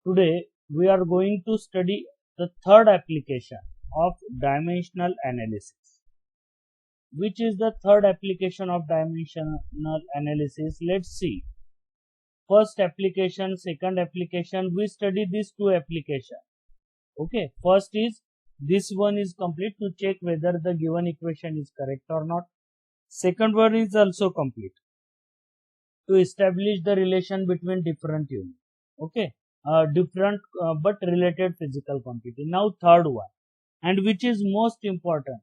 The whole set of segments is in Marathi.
Today we are going to study the third application of dimensional analysis. Which is the third application of dimensional analysis? Let's see. First application, second application, we study these two applications. Okay, first is this one is complete to check whether the given equation is correct or not. Second one is also complete to establish the relation between different units. Okay, different but related physical quantity. Now third one, and which is most important.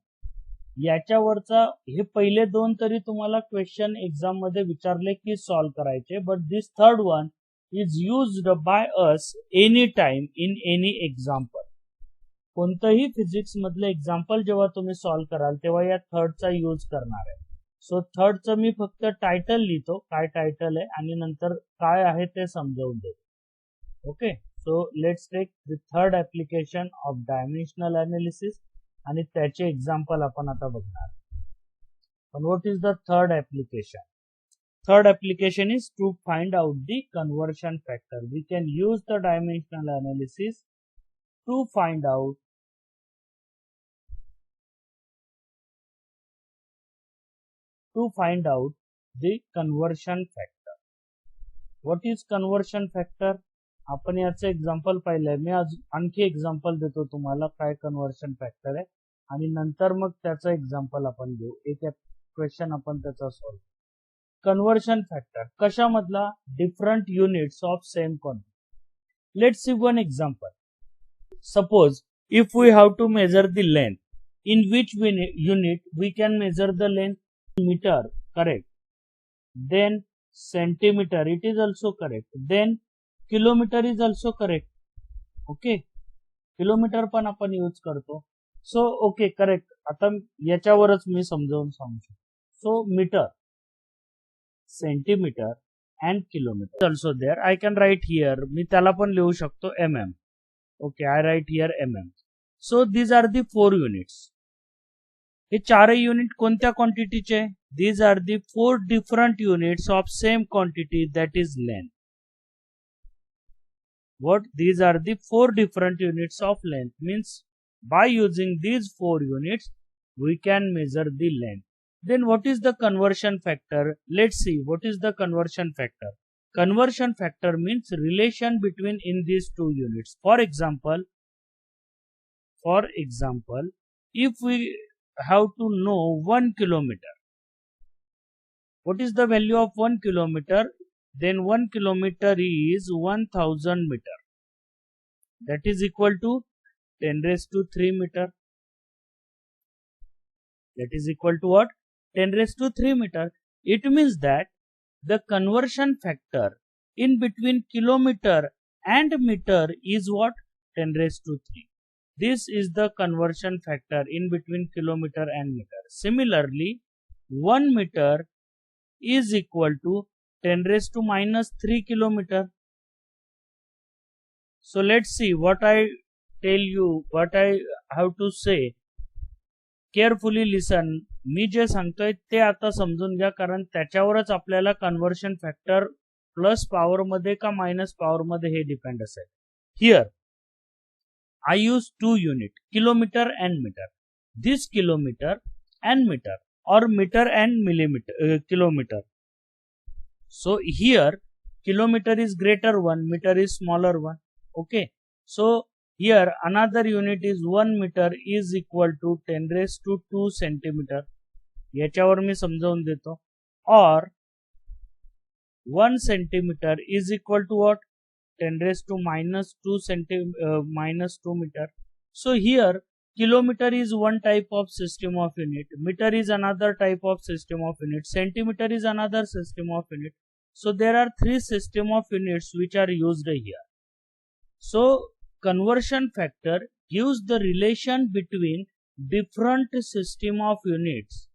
याच्यावरचा हे पहिले दोन तरी तुम्हाला क्वेश्चन एग्जाम मध्ये विचारले की सॉल्व करायचे, but this third one is used by us any time in any example. कोणतंही फिजिक्स मधलं एक्झाम्पल जेव्हा तुम्ही सॉल्व कराल तेव्हा या थर्डचा यूज करणार आहे. सो थर्डचं मी फक्त टायटल लिहितो, काय टायटल आहे आणि नंतर काय आहे ते समजावून देतो. Okay, so let's take the third application of dimensional analysis आणि त्याचे एक्झाम्पल आपण आता बघणार. पण what is the third application? Third application is to find out the conversion factor. We can use the dimensional analysis to find out the conversion factor. What is conversion factor? आपण याचं एक्झाम्पल पाहिलंय. मी आज आणखी एक्झाम्पल देतो तुम्हाला काय कन्व्हर्शन फॅक्टर आहे आणि नंतर मग त्याचं एक्झाम्पल आपण घेऊ. एक क्वेश्चन आपण त्याचा सॉल्व. कन्वर्शन फॅक्टर कशामधला? Different units of same quantity. Let's see one example. Suppose if we have to measure the length, in which unit we can measure the length? Metre, correct. Then centimetre, it is also correct. Then kilometre is also correct. Okay, kilometre पण आपण यूज करतो. So okay, correct. आता याच्यावरच मी समजावून सांगू शकतो. So metre, centimetre and kilometre also there. I can write here, मी त्याला पण लिहू शकतो mm. Okay, I write here mm. So these are the 4 units. हे चारही युनिट कोणत्या क्वांटिटीचे? These are the 4 different units of same quantity, that is length. What? These are the 4 different units of length. Means by using these 4 units we can measure the length. Then what is the conversion factor? Let's see what is the conversion factor. Conversion factor means relation between in these two units. For example, if we have to know 1 kilometer, what is the value of 1 kilometer? Then 1 kilometer is 1000 meter. That is equal to 10 raised to 3 meter. That is equal to what? 10 raised to 3 meter. It means that the conversion factor in between kilometer and meter is what? 10 raised to 3. This is the conversion factor in between kilometer and meter. Similarly, 1 meter is equal to 10 raised to minus 3 kilometer. So let's see what I tell you, what I have to say. Carefully listen. मी जे सांगतोय ते आता समजून घ्या, कारण त्याच्यावरच आपल्याला कन्व्हर्शन फॅक्टर प्लस पॉवर मध्ये का मायनस पॉवर मध्ये हे डिपेंड असेल. Here I use 2 unit, kilometer and meter. This kilometer and meter or meter and millimeter, kilometer. So here kilometer is greater one, meter is smaller one. Okay, so here another unit is 1 meter is equal to 10 raised to 2 centimeter. याच्यावर मी समजावून देतो. Or 1 centimeter is equal to what? 10 raised to minus 2 meter. So here kilometer is one type of system of unit, meter is another type of system of unit, centimeter is another system of unit. So there are 3 system of units which are used here. So conversion factor gives the relation between different system of units.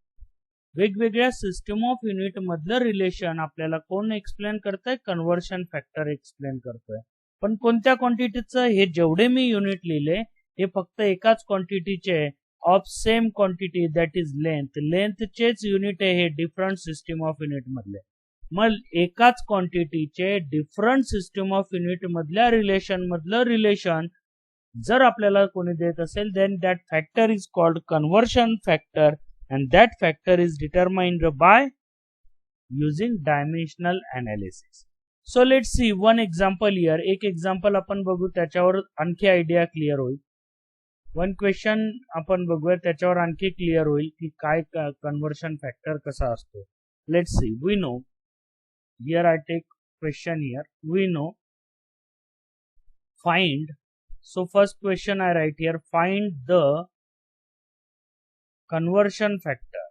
वेगवेगळ्या सिस्टम ऑफ युनिट मधलं रिलेशन आपल्याला कोण एक्सप्लेन करतंय? कन्व्हर्शन फॅक्टर एक्सप्लेन करतोय. पण कोणत्या क्वांटिटीचं? हे जेवढे मी युनिट लिहिले हे फक्त एकाच क्वांटिटीचे of same quantity, that is length. लेंथचेच युनिट आहे हे डिफरंट सिस्टम ऑफ युनिट मधले. मग एकाच क्वांटिटीचे डिफरंट सिस्टम ऑफ युनिट मधल्या रिलेशन मधलं रिलेशन जर आपल्याला कोणी देत असेल, then that factor is called conversion factor and that factor is determined by using dimensional analysis. So let's see one example here. एक एक्झाम्पल आपण बघू, त्याच्यावर आणखी आयडिया क्लिअर होईल. वन क्वेश्चन आपण बघूया, त्याच्यावर आणखी क्लिअर होईल की काय कन्व्हर्शन फॅक्टर कसा असतो. Let's see. We know, here I take question here. We know find, so first question I write here, find the conversion factor.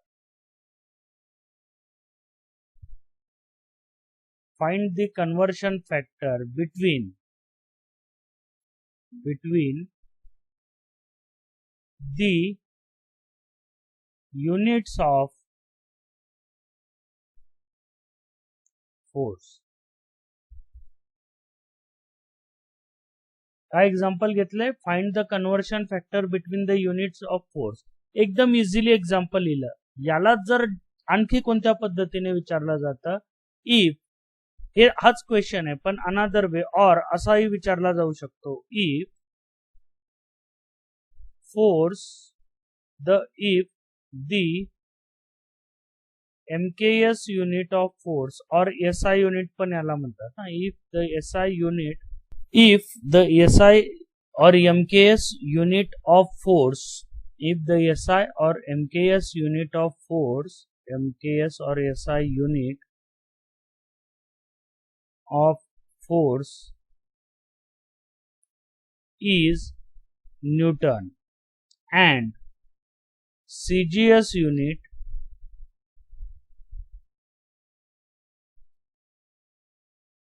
Find the conversion factor between the units of force. काय एक्झाम्पल घेतलंय? Find the conversion factor between the units of force. एकदम इझिली एक्झाम्पल लिहिलं. याला जर आणखी कोणत्या पद्धतीने विचारलं जातं, इफ, हे हाच क्वेश्चन आहे पण अनदर वे, और असाही विचारला जाऊ शकतो. If the MKS unit of force or SI unit पण याला म्हणतात ना. if the SI or MKS unit of force, if the SI or MKS unit of force, MKS or SI unit of force is Newton and CGS unit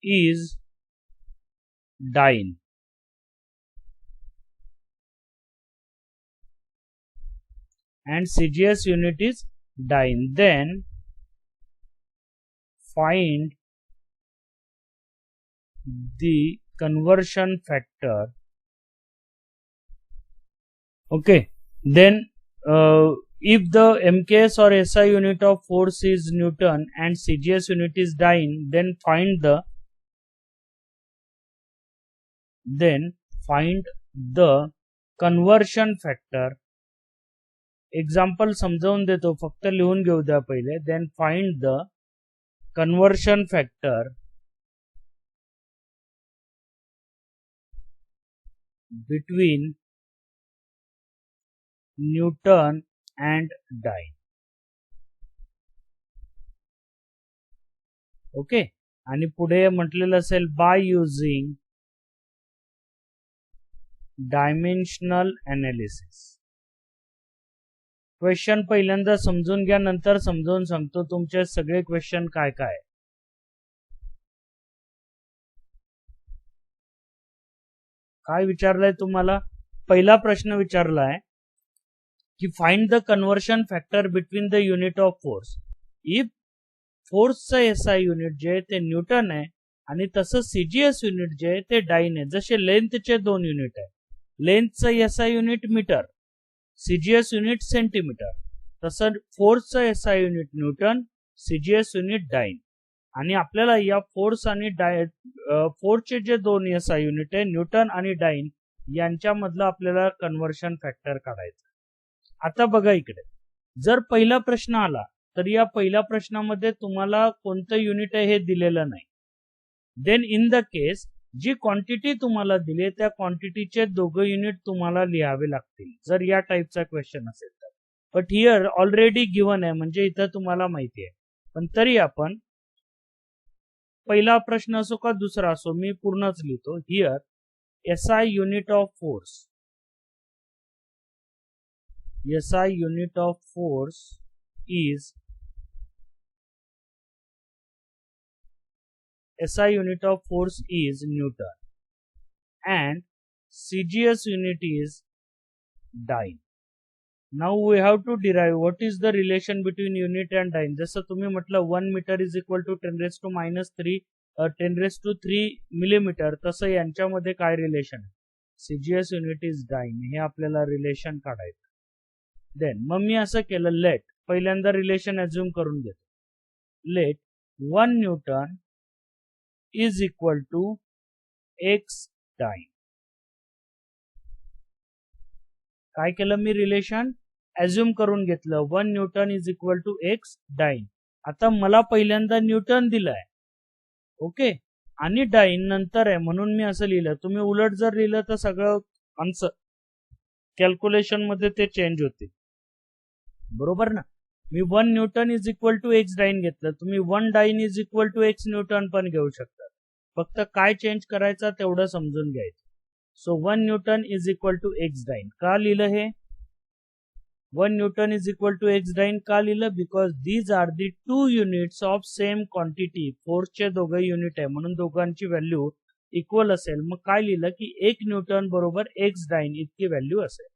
is dyne, and CGS unit is dyne, then find the conversion factor. Okay, then if the MKS or SI unit of force is Newton and CGS unit is dyne, then find the conversion factor. Example समजावून देतो, फक्त लिहून घेऊ द्या पहिले. Then find the conversion factor between newton and dyne. Okay, आणि पुढे म्हटलेलं असेल by using dimensional analysis. Question पहिल्यांदा समजून घ्या, नंतर समजावून सांगतो तुमचे सगळे क्वेश्चन काय काय. काय विचारलंय तुम्हाला? पहिला प्रश्न विचारलाय की find the conversion factor between the unit of force. If फोर्सचं एसआय युनिट जे आहे ते न्यूटन आहे आणि तसं सीजीएस युनिट जे आहे ते डाइन आहे. जसे लेंथचे दोन युनिट आहे, लेंथचं SI unit metre, CGS unit centimetre, तसं फोर्सचं SI unit newton, CGS unit dyne. आणि आपल्याला या फोर्स आणि फोर्सचे जे दोन एसआय युनिट आहे न्यूटन आणि डाइन यांच्यामधलं आपल्याला कन्व्हर्शन फॅक्टर काढायचं. आता बघा इकडे, जर पहिला प्रश्न आला तर या पहिल्या प्रश्नामध्ये तुम्हाला कोणतं युनिट आहे हे दिलेलं नाही. देन इन द केस जी क्वांटिटी तुम्हाला दिली त्या क्वांटिटीचे दोघं युनिट तुम्हाला लिहावे लागतील जर या टाईपचा क्वेश्चन असेल तर. बट हिअर ऑलरेडी गिवन आहे, म्हणजे इथं तुम्हाला माहिती आहे. पण तरी आपण पहिला प्रश्न असो का दुसरा असो, मी पूर्णच लिहितो. Here SI unit of force, SI unit of force is Newton and CGS unit is dyne. Now we have to derive what is the relation between unit and dyne. जसं तुम्ही म्हटलं 1 meter is equal to 10⁻³ millimeter, तसं यांच्यामध्ये काय रिलेशन आहे? CGS unit is dyne, हे आपल्याला रिलेशन काढायचं. देन मग मी असं केलं, लेट पहिल्यांदा रिलेशन अज्युम करून घेतो. Let 1 newton is equal to x dyne. काय केलं मी रिलेशन ॲझ्युम करून घेतलं 1 newton is equal to x dyne. आता मला पहिल्यांदा न्यूटन दिलाय, ओके, आणि डाइन नंतर आहे म्हणून मी असं लिहिलं. तुम्ही उलट जर लिहिलं तर सगळं आन्सर कॅल्क्युलेशन मध्ये ते चेंज होते, बरोबर ना. मी 1 newton is equal to x dyne घेतलं, तुम्ही 1 dyne is equal to x newton पण घेऊ शकता. फक्त काय चेंज करायचं तेवढं समजून घ्यायचं. So 1 newton is equal to x dyne. का लिहिलं हे 1 newton is equal to x dyne का लिहिलं? Because these are the 2 units of same quantity. फोर्सचे दोघं युनिट आहे म्हणून दोघांची व्हॅल्यू इक्वल असेल. मग काय लिहिलं की 1 न्यूटन बरोबर एक्स डाइन इतकी व्हॅल्यू असेल.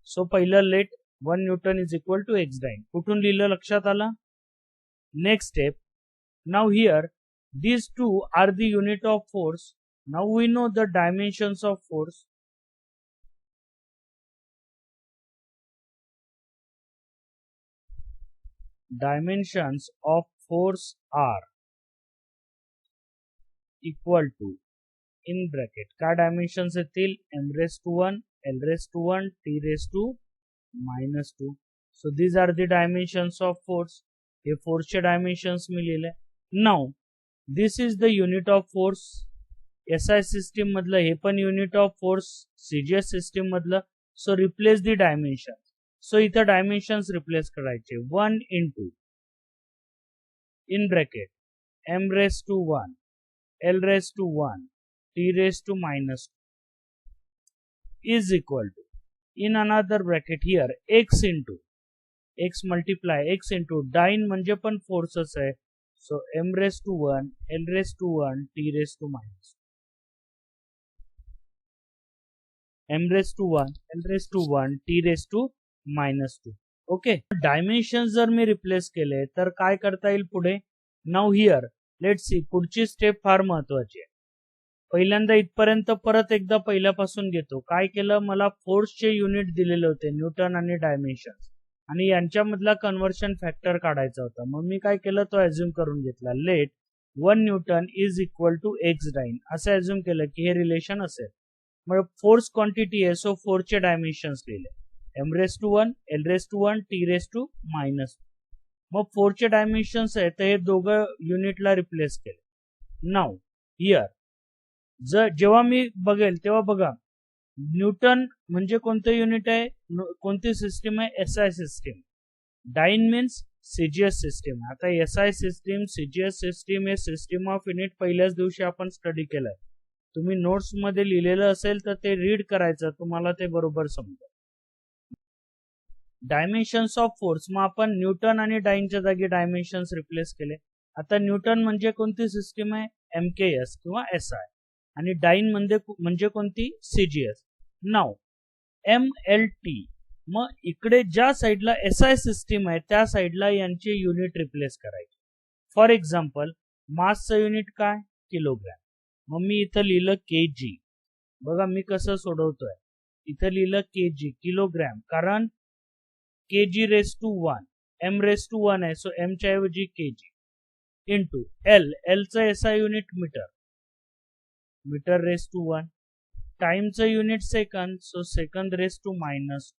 सो पहिलं let 1 newton is equal to x dyne. कुठून लिहिलं लक्षात आलं? Next step. Now here these two are the unit of force. Now we know the dimensions of force. Dimensions of force are equal to, in bracket, का dimensions येतील m raised to 1, l raised to 1, t raised to -2. So these are the dimensions of force. हे force चे dimensions मी लिहिले. Now this is the unit of force. SI system मधलं हे पण unit of force, CGS system मधलं. So replace the dimensions. So इथं dimensions replace करायचे. 1 into, in bracket, m raised to 1, l raised to 1, t raised to -2 is equal to, in another bracket here, x into, x multiply x into, dyne म्हणजे पण forces आहे. So m raised to 1, l raised to 1, t raised to -2. m raised to 1, l raised to 1, t raised to -2. Okay. Dimension जर मी रिप्लेस केले तर काय करता येईल पुढे? Now here let's see. पुढची स्टेप फार महत्वाची आहे. पहिल्यांदा इथपर्यंत परत एकदा पहिल्यापासून घेतो. काय केलं? मला फोर्सचे युनिट दिलेले होते न्यूटन आणि डायमेन्शन, आणि यांच्यामधला कन्व्हर्शन फॅक्टर काढायचा होता. मग मी काय केलं? तो ॲझ्युम करून घेतला. Let 1 newton is equal to x dyne असं ॲझ्युम केलं की हे रिलेशन असेल. मग फोर्स क्वांटिटी आहे, सो फोर्सचे डायमेन्शन्स लिहिले. m raised to 1, l raised to 1, t raised to -2. मग फोर्सचे डायमेन्शन्स आहे तर हे दोघं युनिटला रिप्लेस केले. नाउ हियर जेव्हा मी बघेल तेव्हा बघा, न्यूटन म्हणजे कोणतं युनिट आहे, कोणती सिस्टीम आहे? SI system. Dyne means CGS system. आता SI सिस्टीम, CGS सिस्टीम हे सिस्टीम ऑफ युनिट पहिल्याच दिवशी आपण स्टडी केलाय. तुम्ही नोट्स मध्ये लिहिलेलं असेल तर ते रीड करायचं, तुम्हाला ते बरोबर समजेल. डायमेन्शन्स ऑफ फोर्स, मग आपण न्यूटन आणि डाइनच्या जागी डायमेन्शन्स रिप्लेस केले. आता न्यूटन म्हणजे कोणती सिस्टीम आहे? MKS किंवा SI, आणि डाइन म्हणजे कोणती? CGS. Now MLT. मग इकडे ज्या साईडला SI सिस्टीम आहे त्या साईडला यांचे युनिट रिप्लेस करायचे. फॉर एक्झाम्पल मासचं युनिट काय? किलोग्रॅम. मग मी इथं लिहिलं kg. बघा मी कसं सोडवतोय. इथं लिहिलं kg, किलोग्रॅम, कारण kg raised to 1, m raised to 1 आहे, सो m च्या ऐवजी kg, इंटू l, l चं SI unit metre, metre raised to 1, टाइमचं unit second, so second raised to -2,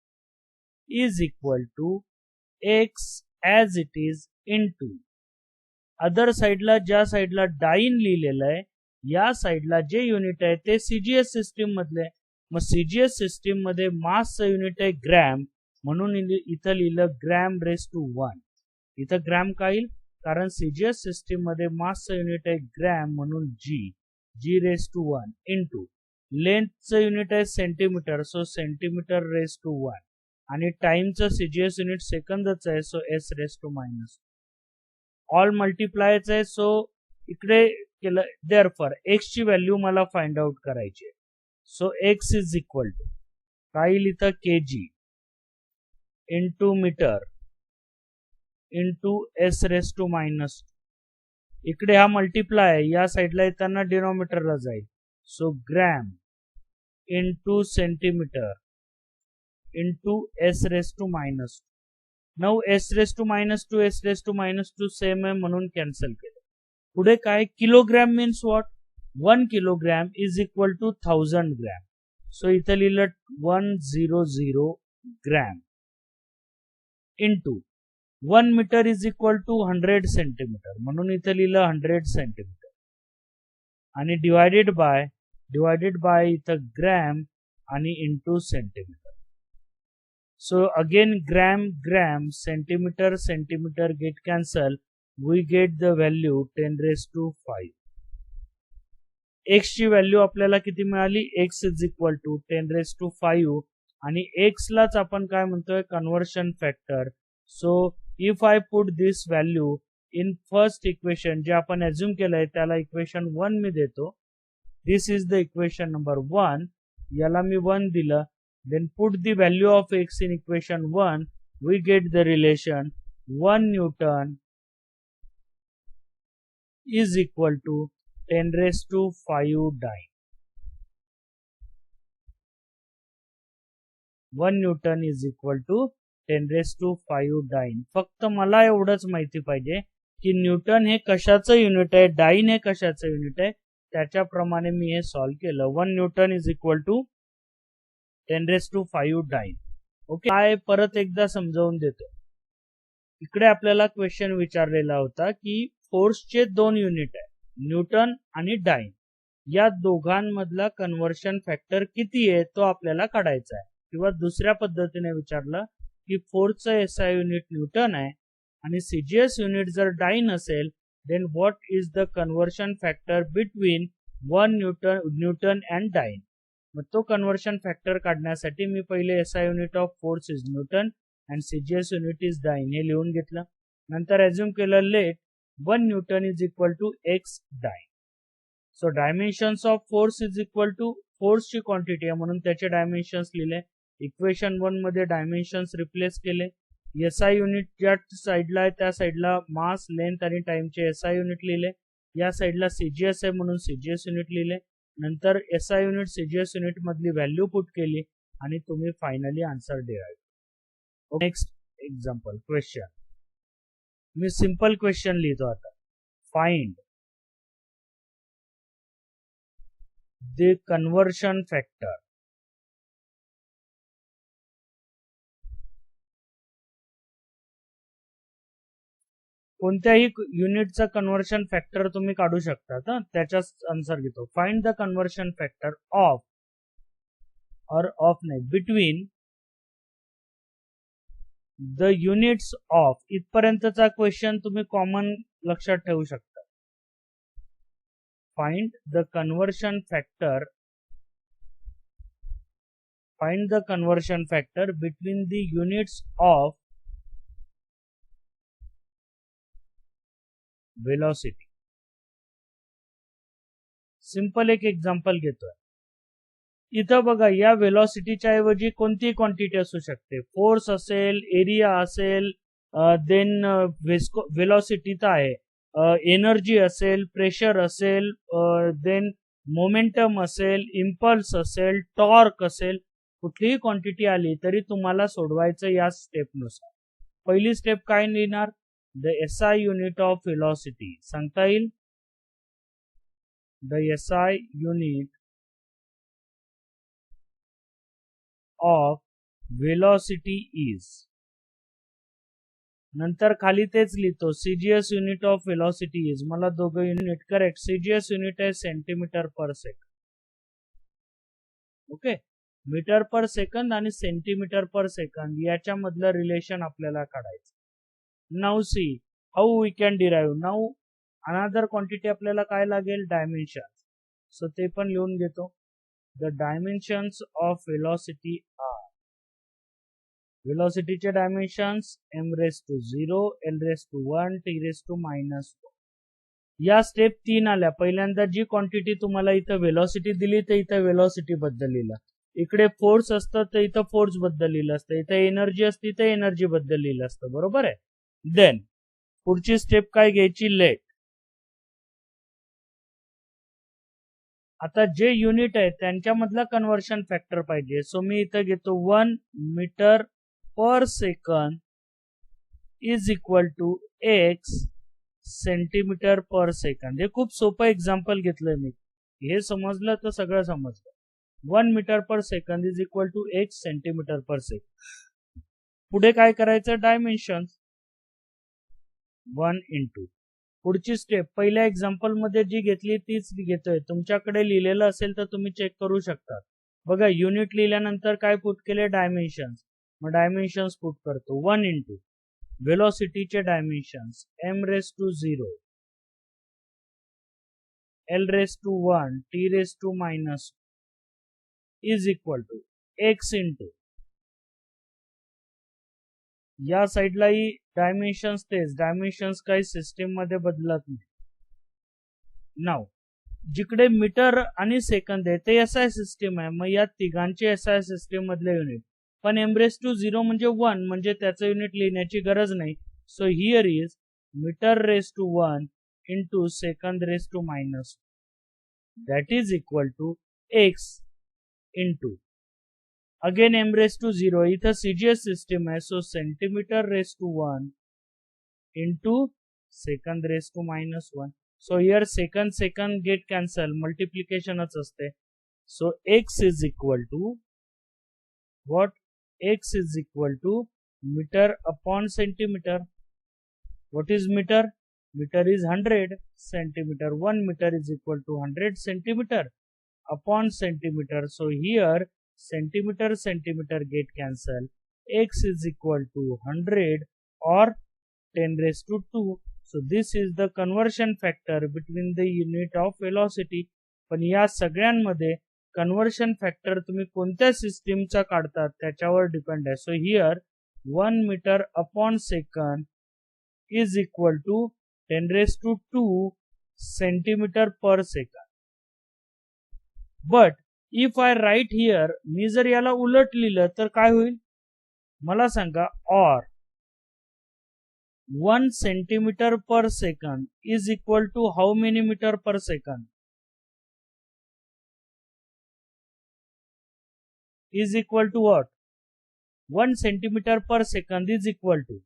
is equal to x as it is into other साइडला, ज्या साइडला डाइन लिहिलेलं आहे या साइडला जे युनिट आहे ते CGS सिस्टीम मधले. मग CGS सिस्टीम मध्ये मासचं युनिट आहे ग्रॅम, म्हणून इथं लिहिलं ग्रॅम रेस टू 1. इथं ग्रॅम का येईल? कारण CGS सिस्टीम मध्ये मासचं युनिट आहे ग्रॅम, म्हणून g रेस टू 1 इंटू लेंथचं युनिट आहे centimetre, so centimetre raise to 1, आणि टाइमचं CGS युनिट सेकंदच आहे, so s raise to -2. All मल्टिप्लायच आहे, सो इकडे केलं. देअरफॉर x ची व्हॅल्यू मला फाइंड आउट करायची आहे. So x is equal to काय येईल इथं? kg into metre into s raise to -2. इकडे हा मल्टिप्लाय आहे, या साइडला येताना डिनॉमिनेटरला जाईल, सो gram into centimetre into s raise to -2. Now s raise to -2 s raise to -2 same आहे म्हणून कॅन्सल केलं. पुढे काय, kilogram means what, 1 kilogram is equal to 1000 gram. So इथं लिहिलं 100 gram into 1 metre is equal to 100 centimetre, म्हणून इथं लिहिलं 100 सेंटीमीटर, आणि डिवायडेड बाय इथं ग्रॅम आणि into centimetre. So again gram, centimeter get cancel. We get the value 10 raised to 5. X ची व्हॅल्यू आपल्याला किती मिळाली, x is equal to 10 raised to 5, आणि x लाच आपण काय म्हणतोय, conversion factor. So if I put this value in first equation, जे आपण अज्युम केलंय त्याला इक्वेशन 1 मी देतो. दिस इज द इक्वेशन नंबर 1. याला मी 1 दिलं. Then put the value of x in equation 1, we get the relation 1 Newton is equal to 10 raised to 5 dyne. 1 Newton is equal to 10 raised to 5 dyne. फक्त मला एवढंच माहिती पाहिजे की न्यूटन हे कशाचं युनिट आहे, डाईन हे कशाचं युनिट आहे, त्याच्याप्रमाणे मी हे सॉल्व्ह केलं. 1 newton is equal to 10 raised to 5 dyne. Okay, काय परत एकदा समजावून देतो. इकडे आपल्याला क्वेश्चन विचारलेला होता की फोर्सचे 2 युनिट आहे, न्यूटन आणि डाईन. या दोघांमधला कन्व्हर्शन फॅक्टर किती आहे तो आपल्याला काढायचा आहे. किंवा दुसऱ्या पद्धतीने विचारलं की फोर्सचं एसआय युनिट न्यूटन आहे आणि सीजीएस युनिट जर डाईन असेल, then what is the conversion factor between 1 newton and dyne. मग तो कन्व्हर्शन फॅक्टर काढण्यासाठी मी पहिले SI unit of force is newton and CGS unit is dyne हे लिहून घेतलं. नंतर अज्युम केलं let 1 newton is equal to x dyne. So dimensions of force is equal to फोर्सची क्वांटिटी आहे म्हणून त्याचे डायमेन्शन्स लिहिले. इक्वेशन 1 मध्ये डायमेन्शन्स रिप्लेस केले. एसआय युनिट ज्या साईडला आहे त्या साईडला मास, लेंथ आणि टाइमचे एसआय युनिट लिहिले. या साईडला सीजीएस आहे म्हणून सीजीएस युनिट लिहिले. नंतर एसआय युनिट सीजीएस युनिट मधली व्हॅल्यू पुट केली आणि तुम्ही finally answer derive. Next example question, मी सिंपल क्वेश्चन लिहितो आता. Find the conversion factor. कोणत्याही युनिटचा कन्व्हर्शन फॅक्टर तुम्ही काढू शकता. त्याच्याच आन्सर घेतो. Find the conversion factor of नाही बिटवीन द युनिट्स ऑफ. इथपर्यंतचा क्वेश्चन तुम्ही कॉमन लक्षात ठेवू शकता. Find the conversion factor between the units of velocity. Simple एक एक्झाम्पल घेतोय. इथं बघा, या वेलोसिटीच्या ऐवजी कोणती क्वांटिटी असू शकते. फोर्स असेल, एरिया असेल, देन वेलोसिटी तर आहे, एनर्जी असेल, प्रेशर असेल, देन मोमेंटम असेल, इम्पल्स असेल, टॉर्क असेल. कुठलीही क्वांटिटी आली तरी तुम्हाला सोडवायचं या स्टेपनुसार. पहिली स्टेप काय लिहिणार, the SI unit of velocity. सांगता येईल, the SI unit of velocity is. नंतर खाली तेच लिहितो, CGS unit of velocity is. मला दोघं युनिट करेक्ट. CGS युनिट आहे centimetre per second. Okay, metre per second आणि सेंटीमीटर पर सेकंड याच्यामधलं रिलेशन आपल्याला काढायचं. Now see how we can derive. Now another quantity आपल्याला काय लागेल, डायमेन्शन्स. सो ते पण लिहून घेतो. The dimensions of velocity are. वेलोसिटीचे dimensions m raised to 0, l raised to 1, t raised to -1. या स्टेप 3 आल्या. पहिल्यांदा जी क्वांटिटी तुम्हाला इथं वेलोसिटी दिली तर इथं वेलोसिटी बद्दल लिहिलं. इकडे फोर्स असतं तर इथं फोर्स बद्दल लिहिलं असतं. इथं एनर्जी असती तर एनर्जी बद्दल लिहिलं असतं. बरोबर आहे. देन पुढची स्टेप काय घ्यायची, लेट. आता जे युनिट आहे त्यांच्यामधला कन्व्हर्शन फॅक्टर पाहिजे. सो मी इथं घेतो 1 metre per second is equal to x centimetre per second. हे खूप सोपं एक्झाम्पल घेतलंय मी. हे समजलं तर सगळं समजलं. 1 metre per second is equal to 1 centimetre per second. पुढे काय करायचं, डायमेन्शन 1 इंटू. पुढची स्टेप पहिल्या एक्झाम्पल मध्ये जी घेतली तीच घेतोय. तुमच्याकडे लिहिलेलं असेल तर तुम्ही चेक करू शकता. बघा, युनिट लिहिल्यानंतर काय पुट केले, डायमेन्शन्स. मग डायमेन्शन्स पुट करतो. 1 इंटू वेलोसिटीचे dimensions m raise to 0, l raise to 1, t raise to minus is equal to x into. या साइडलाही डायमेन्शन्स तेच, डायमेन्शन्स काही सिस्टीम मध्ये बदलत नाही. नाव जिकडे मीटर आणि सेकंद आहे ते SI सिस्टीम आहे. मग या तिघांचे SI सिस्टीम मधले युनिट. पण m रेस टू 0 म्हणजे 1, म्हणजे त्याचं युनिट लिहिण्याची गरज नाही. So here is metre raise to 1 into second raise to minus, that is equal to x into again m raise to 0. इथं CGS सिस्टीम आहे. So centimetre raise to 1 into second raise to minus 1. So here second get cancel, मल्टिप्लिकेशनच असते. So x is equal to what? X is equal to meter upon centimeter. What is meter? Meter is 100 centimeter. 1 meter is equal to 100 centimeter upon centimeter. So here centimeter get cancel. X is equal to 100 or 10 raised to 2. So this is the conversion factor between the unit of velocity. पण या सगळ्यांमध्ये कन्व्हर्शन फॅक्टर तुम्ही कोणत्या सिस्टीमचा काढतात त्याच्यावर डिपेंड आहे. So here 1 metre upon second is equal to 10 raise to 2 centimetre per second. But if I write here, मी जर याला उलट लिहिलं तर काय होईल मला सांगा. Or 1 centimetre per second is equal to how many metre per second is equal to what? 1 centimetre per second is equal to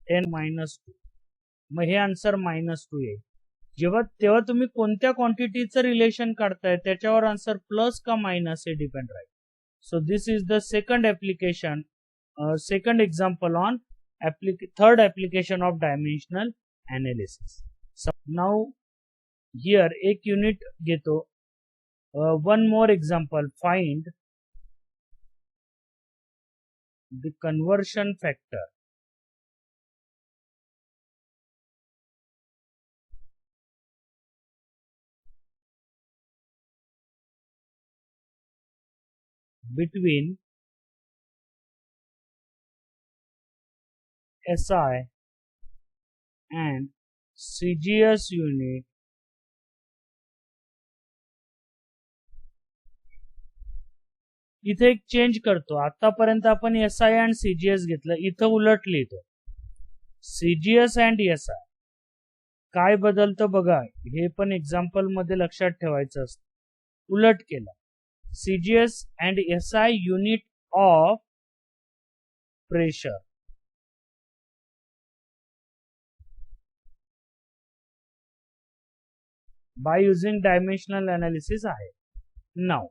10 minus 2. मग हे आन्सर -2 येईल. तेव्हा तुम्ही कोणत्या क्वांटिटीचं रिलेशन काढताय त्याच्यावर आन्सर प्लस का मायनस हे डिपेंड राहील. So this is the second application, second example on third application of dimensional analysis. Now here एक युनिट घेतो. One more example. Find the conversion factor between SI and CGS unit इथे एक चेंज करतो. आतापर्यंत आपण SI आणि CGS घेतलं, इथं उलट लिहितो CGS अँड SI. काय बदलतं बघा, हे पण एक्झाम्पल मध्ये लक्षात ठेवायचं असतं. उलट केलं CGS and SI unit of pressure. By using dimensional analysis आहे. Now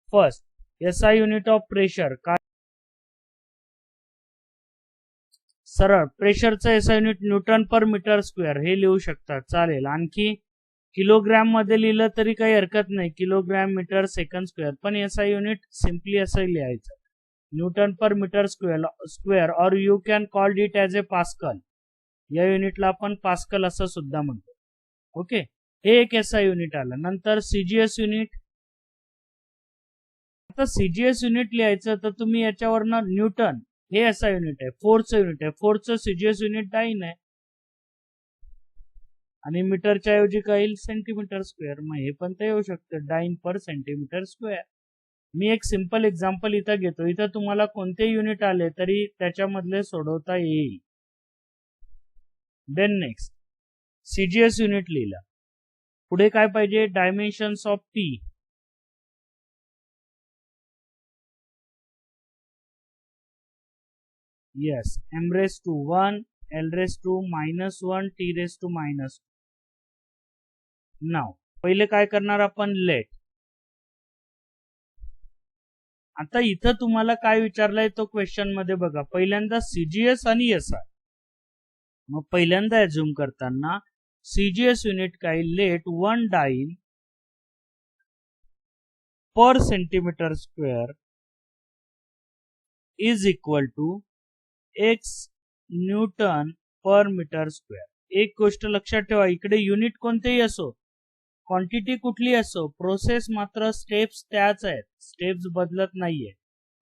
first SI unit of pressure काय, सरळ प्रेशरचं SI unit newton per metre square हे लिहू शकतात, चालेल. आणखी किलोग्रॅम मध्ये लिहिलं तरी काही हरकत नाही, किलोग्रॅम मीटर सेकंड स्क्वेअर. पण SI युनिट सिम्पली असं लिहायचं, न्यूटन पर मीटर स्क्वेअर और you can called it as A pascal. या युनिटला आपण पास्कल असं सुद्धा म्हणतो. ओके, हे एक SI युनिट आलं. नंतर CGS युनिट. आता CGS युनिट लिहायचं तर तुम्ही याच्यावरनं न्यूटन हे SI युनिट आहे, फोर्सचं युनिट आहे. फोर्सचं CGS युनिट डाईन आहे आणि मीटरच्या ऐवजी काय येईल सेंटीमीटर स्क्वेअर. मग हे पण ते येऊ शकतं डाईन पर सेंटीमीटर स्क्वेअर. मी एक सिंपल एक्झाम्पल इथं घेतो. इथं तुम्हाला कोणते युनिट आले तरी त्याच्यामधले सोडवता येईल. देन नेक्स्ट CGS युनिट लिहिला. पुढे काय पाहिजे, dimensions of P. Yes, m raised to 1, L raised to minus 1 T raised to minus 1. नाव पहिले काय करणार आपण लेट. आता इथं तुम्हाला काय विचारलंय तो क्वेश्चन मध्ये बघा, पहिल्यांदा सीजीएस आणि एसआय. मग पहिल्यांदा अज्युम करताना सीजीएस युनिट काय, let 1 dyne per centimetre square is equal to x newton per metre square. एक गोष्ट लक्षात ठेवा, इकडे युनिट कोणतेही असो, क्वांटिटी कुठली असो, प्रोसेस मात्र स्टेप्स त्याच आहेत, स्टेप्स बदलत नाहीये.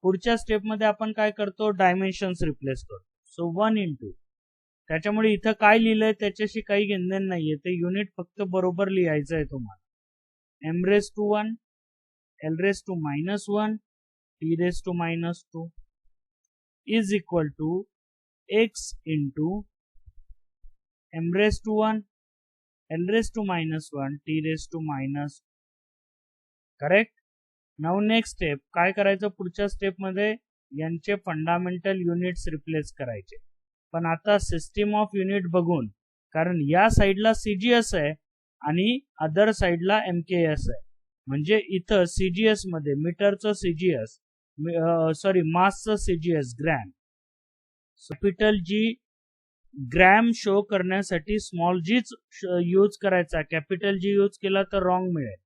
पुढच्या स्टेप मध्ये आपण काय करतो, डायमेन्शन्स रिप्लेस करतो. सो 1 इंटू, त्याच्यामुळे इथं काय लिहिलंय त्याच्याशी काही घेणं नाहीये, ते युनिट फक्त बरोबर लिहायचं आहे तुम्हाला. m raise to 1 L raise to minus 1 T raise to minus 2 is equal to x into m raise to 1 L raise to minus 1 T raise to minus. Correct. Now next step काय करायचं, पुढच्या स्टेप मध्ये यांचे फंडामेंटल युनिट्स रिप्लेस करायचे. पण आता सिस्टीम ऑफ युनिट बघून, कारण या साइडला सीजीएस आहे आणि अदर साइडला एमकेएस आहे. म्हणजे इथं सीजीएस मध्ये मीटरचं सीजीएस, सॉरी मासचं CGS gram, capital G gram show करण्यासाठी स्मॉल जीच यूज करायचा, कॅपिटल जी यूज केला तर रॉंग मिळेल.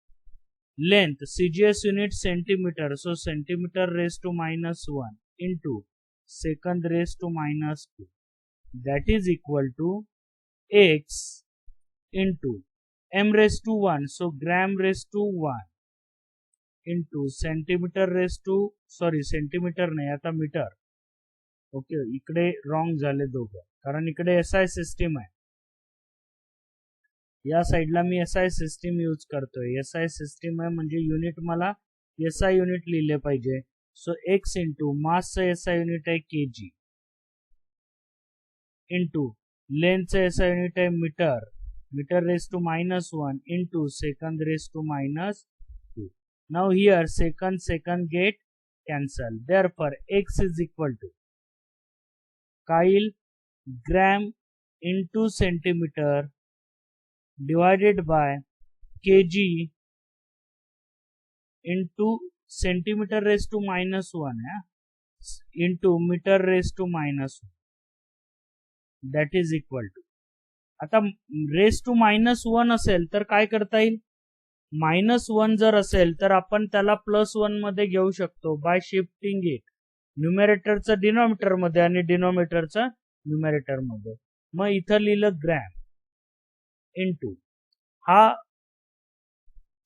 Length CGS unit centimetre, so centimetre raise to minus 1 into second raise to minus 2 that is equal to x into m raised to 1, so gram raised to 1 into centimeter raised to, sorry centimetre नाही आता मीटर. ओके, इकडे रॉंग झाले दोघं, कारण इकडे एसआय सिस्टीम आहे, या साइडला मी एसआय सिस्टीम यूज करतोय. एसआय सिस्टीम आहे म्हणजे युनिट मला एसआय युनिट लिहिले पाहिजे. सो x इंटू मासचं एसआय युनिट आहे केजी इंटू लेंथचं एसआय युनिट आहे metre, metre raise to minus 1 into second raise to minus 2. Now here second get cancel, therefore x is equal to kilogram into centimetre divided by kg into centimetre raise to minus 1 है into metre raise to minus 1. That is equal to, आता रेस टू मायनस 1 असेल तर काय करता येईल, -1 जर असेल तर आपण त्याला +1 मध्ये घेऊ शकतो बाय शिफ्टिंग इट न्यूमरेटरचं डिनॉमिनेटर मध्ये आणि डिनॉमिनेटरचं न्यूमरेटर मध्ये. मग इथं लिहिलं ग्रॅम इंटू हा,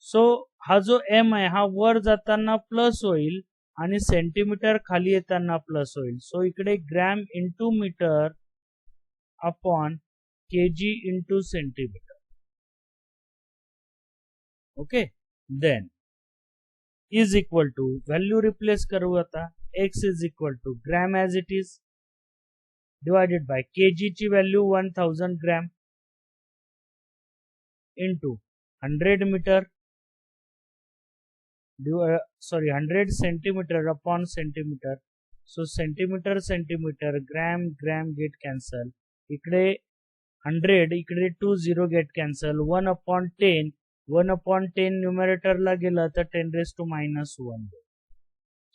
सो हा जो m आहे हा वर जाताना प्लस होईल आणि सेंटीमीटर खाली येताना प्लस होईल. सो इकडे gram into metre upon kg into centimetre. Okay, then is equal to value replace करू आता, x is equal to gram as it is divided by kg ची value 1000 gram into 100 metre, sorry 100 centimetre upon centimetre. So centimetre gram get cancel, इकडे 100 इकडे 20 गेट कॅन्सल, 1/10 न्यूमरेटरला गेलं तर 10 raised to minus 1.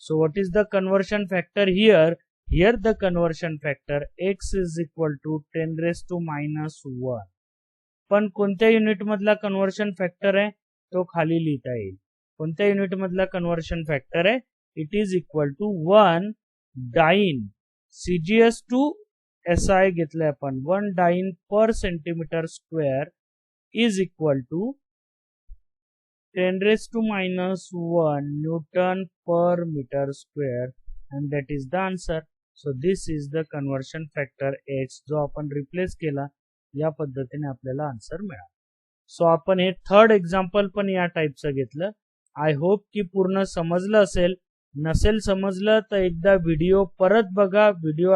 So what is the conversion factor here? Here the conversion factor x is equal to 10 raised to minus 1. पण कोणत्या युनिट मधला कन्व्हर्शन फॅक्टर आहे तो खाली लिहिता येईल. कोणत्या युनिट मधला कन्व्हर्शन फॅक्टर आहे, it is equal to 1 dyne CGS to SI घेतलंय आपण, 1 dyne per centimetre square is equal to 10 raised to minus 1 Newton per meter square, and that is the answer. So this is the conversion factor x जो आपण रिप्लेस केला, या पद्धतीने आपल्याला आन्सर मिळाला. सो आपण हे थर्ड एक्झाम्पल पण या टाइपचं घेतलं. आय होप की पूर्ण समजलं असेल. नसेल समजलं तर एकदा व्हिडिओ परत बघा, व्हिडिओ